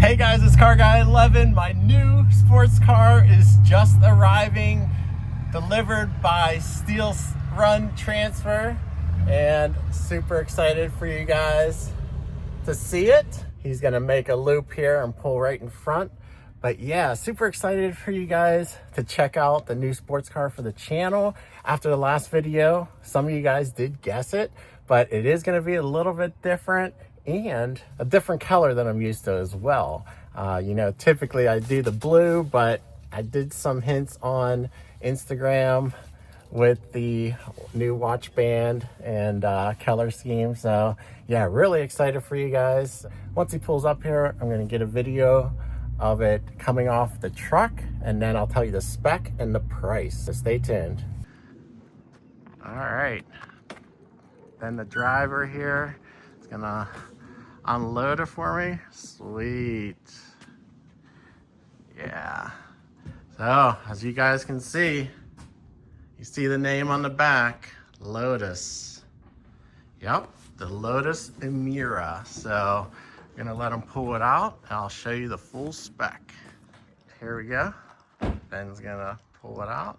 Hey guys, it's Car Guy 11. My new sports car is just arriving, delivered by Steel Run Transfer, and super excited for you guys to see it. He's gonna make a loop here and pull right in front. But yeah, super excited for you guys to check out the new sports car for the channel. After the last video, some of you guys did guess it, but it is gonna be a little bit different and a different color than I'm used to as well. You know, typically I do the blue, but I did some hints on Instagram with the new watch band and color scheme. So yeah, really excited for you guys. Once he pulls up here, I'm gonna get a video of it coming off the truck, and then I'll tell you the spec and the price, so stay tuned. All right, then the driver here is gonna unload it for me. Sweet. Yeah, so as you guys can see, you see the name on the back, Lotus. Yep, the Lotus Emira. So I'm gonna let him pull it out and I'll show you the full spec. Here we go. Ben's gonna pull it out.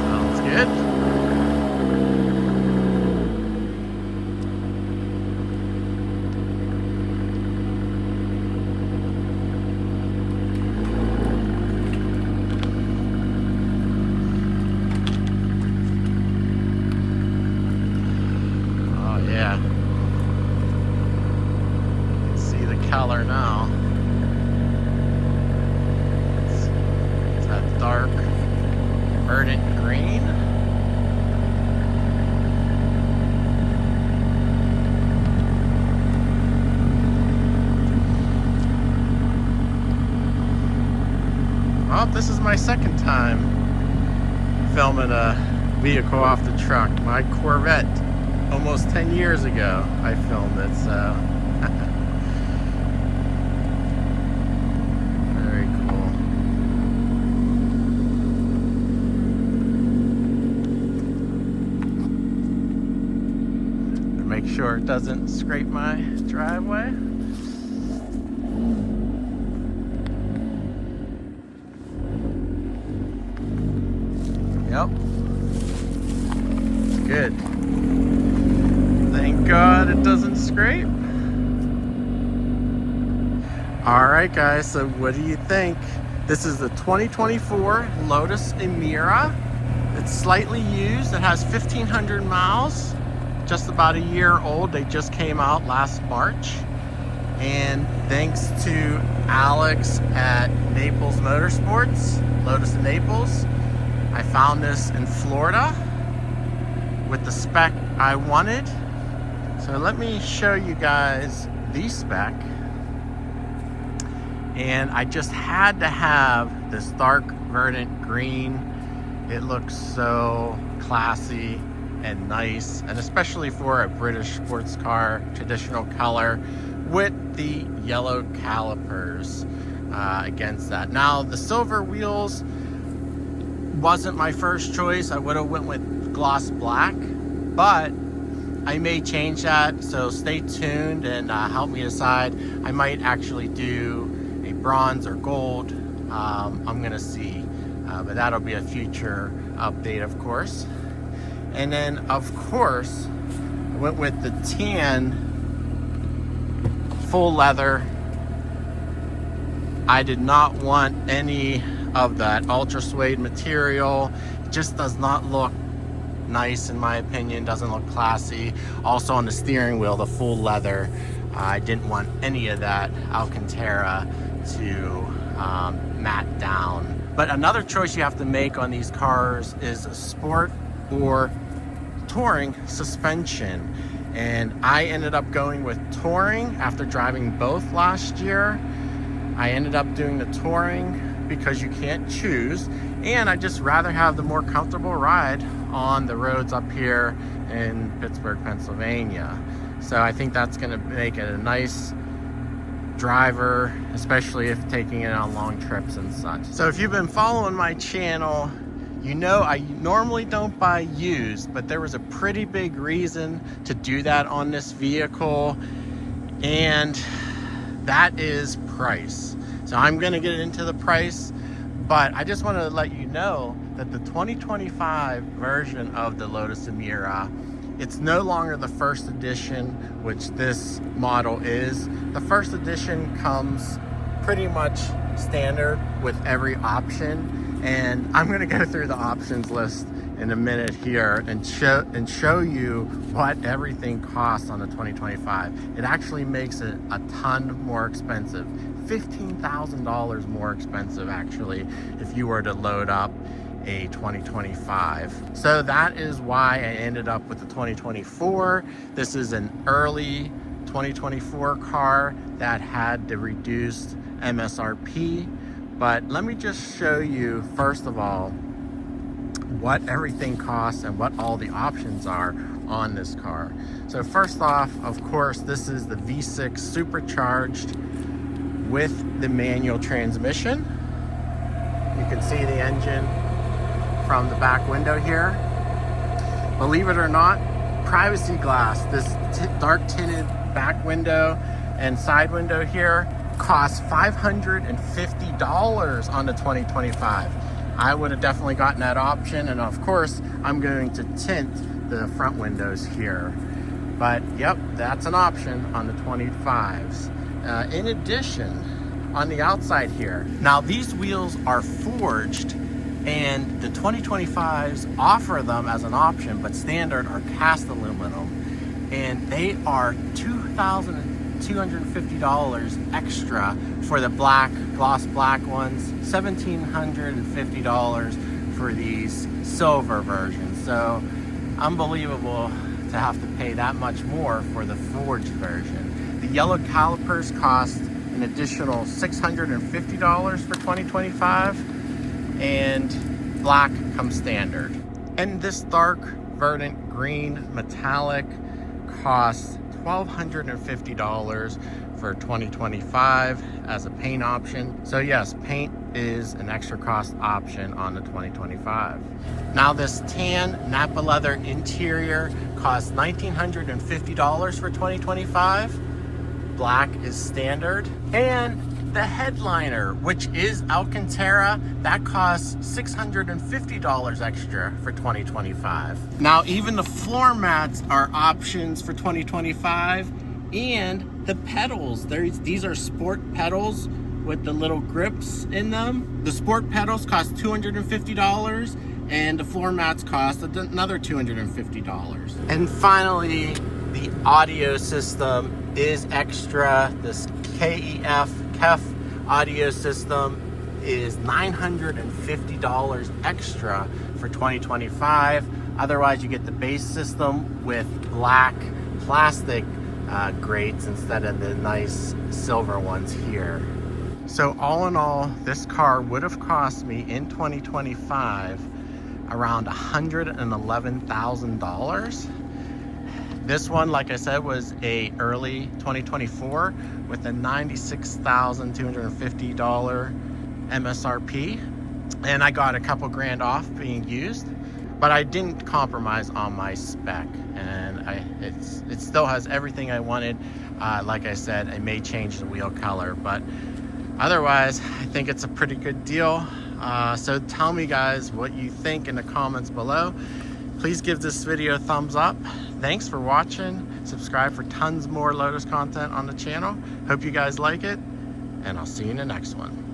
Sounds good. Yeah, you can see the color now. It's that dark verdant green. Well, this is my second time filming a vehicle off the truck. My Corvette, almost 10 years ago, I filmed it, so. Very cool. To make sure it doesn't scrape my driveway. Yep. It's good. Thank God it doesn't scrape. All right, guys, so what do you think? This is the 2024 Lotus Emira. It's slightly used. It has 1,500 miles, just about a year old. They just came out last March. And thanks to Alex at Naples Motorsports, Lotus in Naples, I found this in Florida with the spec I wanted. So let me show you guys the spec. And I just had to have this dark verdant green. It looks so classy and nice, and especially for a British sports car, traditional color with the yellow calipers against that. Now the silver wheels wasn't my first choice. I would have went with gloss black, but I may change that, so stay tuned and help me decide. I might actually do a bronze or gold. I'm gonna see, but that'll be a future update, of course. And then, of course, I went with the tan full leather. I did not want any of that ultra suede material. It just does not look nice, in my opinion. Doesn't look classy. Also on the steering wheel, the full leather, I didn't want any of that Alcantara to matte down. But another choice you have to make on these cars is sport or touring suspension, and I ended up going with touring after driving both last year. I ended up doing the touring because you can't choose, and I just rather have the more comfortable ride on the roads up here in Pittsburgh, Pennsylvania. So I think that's gonna make it a nice driver, especially if taking it on long trips and such. So if you've been following my channel, you know I normally don't buy used, but there was a pretty big reason to do that on this vehicle, and that is price. So I'm gonna get into the price, but I just wanted to let you know that the 2025 version of the Lotus Emira, it's no longer the first edition, which this model is. The first edition comes pretty much standard with every option, and I'm gonna go through the options list in a minute here and show you what everything costs on the 2025. It actually makes it a ton more expensive, $15,000 more expensive actually, if you were to load up a 2025. So that is why I ended up with the 2024. This is an early 2024 car that had the reduced MSRP. But let me just show you, first of all, what everything costs and what all the options are on this car. So first off, of course, this is the V6 supercharged with the manual transmission. You can see the engine from the back window here. Believe it or not, privacy glass, this dark tinted back window and side window here costs $550 on the 2025. I would have definitely gotten that option, and of course I'm going to tint the front windows here. But yep, that's an option on the 25s. In addition, on the outside here, now these wheels are forged, and the 2025s offer them as an option, but standard are cast aluminum, and they are $2,250 extra for the black, gloss black ones, $1,750 for these silver versions. So unbelievable to have to pay that much more for the forged version. The yellow calipers cost an additional $650 for 2025, and black comes standard. And this dark verdant green metallic costs $1,250 for 2025 as a paint option. So yes, paint is an extra cost option on the 2025. Now this tan Napa leather interior costs $1,950 for 2025. Black is standard. And the headliner, which is Alcantara, that costs $650 extra for 2025. Now even the floor mats are options for 2025, and the pedals, these are sport pedals with the little grips in them. The sport pedals cost $250, and the floor mats cost another $250. And finally, the audio system is extra. This KEF audio system is $950 extra for 2025. Otherwise, you get the base system with black plastic grates instead of the nice silver ones here. So all in all, this car would have cost me in 2025 around $111,000. This one, like I said, was a early 2024 with a $96,250 MSRP. And I got a couple grand off being used, but I didn't compromise on my spec. And it still has everything I wanted. Like I said, I may change the wheel color, but otherwise, I think it's a pretty good deal. So tell me guys what you think in the comments below. Please give this video a thumbs up. Thanks for watching. Subscribe for tons more Lotus content on the channel. Hope you guys like it, and I'll see you in the next one.